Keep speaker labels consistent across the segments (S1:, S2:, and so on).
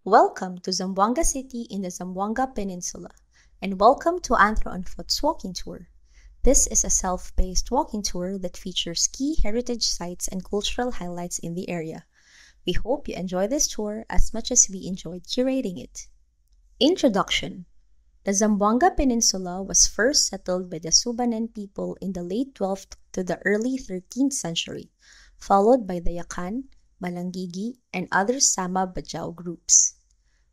S1: Welcome to Zamboanga City in the Zamboanga Peninsula, and welcome to Anthro on Foot's walking tour. This is a self-paced walking tour that features key heritage sites and cultural highlights in the area. We hope you enjoy this tour as much as we enjoyed curating it. Introduction. The Zamboanga Peninsula was first settled by the Subanen people in the late 12th to the early 13th century, followed by the Yakan, Balangigi, and other Sama-Bajau groups.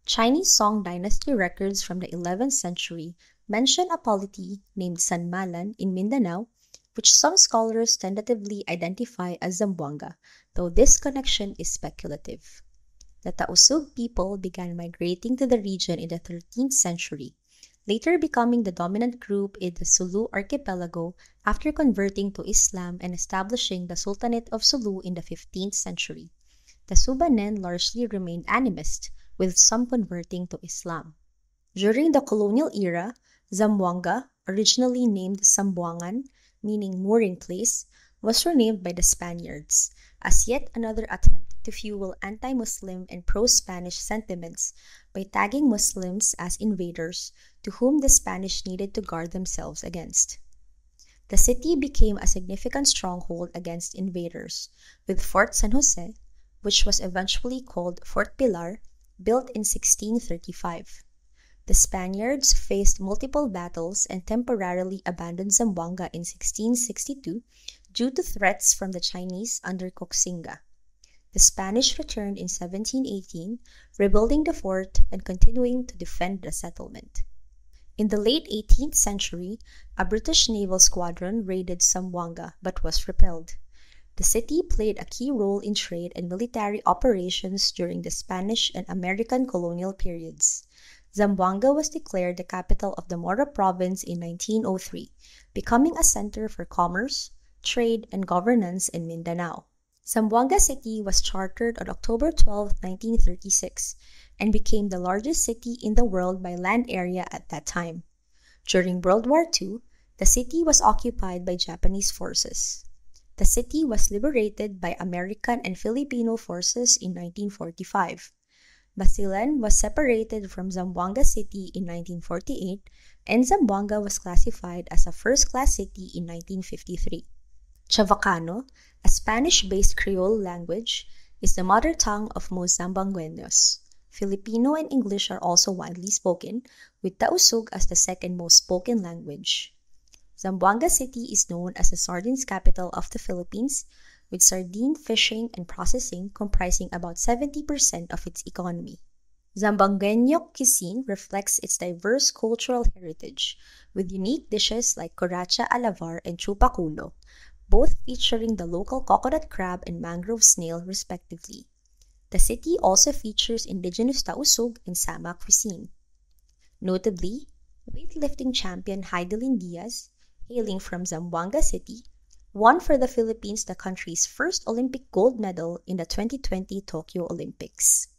S1: Chinese Song dynasty records from the 11th century mention a polity named Sanmalan in Mindanao, which some scholars tentatively identify as Zamboanga, though this connection is speculative. The Tausug people began migrating to the region in the 13th century, later becoming the dominant group in the Sulu archipelago after converting to Islam and establishing the Sultanate of Sulu in the 15th century. The Subanen largely remained animist, with some converting to Islam. During the colonial era, Zamboanga, originally named Sambuangan, meaning mooring place, was renamed by the Spaniards, as yet another attempt to fuel anti-Muslim and pro-Spanish sentiments by tagging Muslims as invaders to whom the Spanish needed to guard themselves against. The city became a significant stronghold against invaders, with Fort San Jose, which was eventually called Fort Pilar, built in 1635. The Spaniards faced multiple battles and temporarily abandoned Zamboanga in 1662 due to threats from the Chinese under Koxinga. The Spanish returned in 1718, rebuilding the fort and continuing to defend the settlement. In the late 18th century, a British naval squadron raided Zamboanga but was repelled. The city played a key role in trade and military operations during the Spanish and American colonial periods. Zamboanga was declared the capital of the Moro Province in 1903, becoming a center for commerce, trade, and governance in Mindanao. Zamboanga City was chartered on October 12, 1936, and became the largest city in the world by land area at that time. During World War II, the city was occupied by Japanese forces. The city was liberated by American and Filipino forces in 1945. Basilan was separated from Zamboanga City in 1948, and Zamboanga was classified as a first-class city in 1953. Chavacano, a Spanish-based Creole language, is the mother tongue of most Zamboangueños. Filipino and English are also widely spoken, with Tausug as the second most spoken language. Zamboanga City is known as the sardines capital of the Philippines, with sardine fishing and processing comprising about 70% of its economy. Zamboangueño cuisine reflects its diverse cultural heritage, with unique dishes like coracha alavar and chupaculo, both featuring the local coconut crab and mangrove snail respectively. The city also features indigenous Tausug and Sama cuisine. Notably, weightlifting champion Heidelin Diaz, hailing from Zamboanga City, won for the Philippines the country's first Olympic gold medal in the 2020 Tokyo Olympics.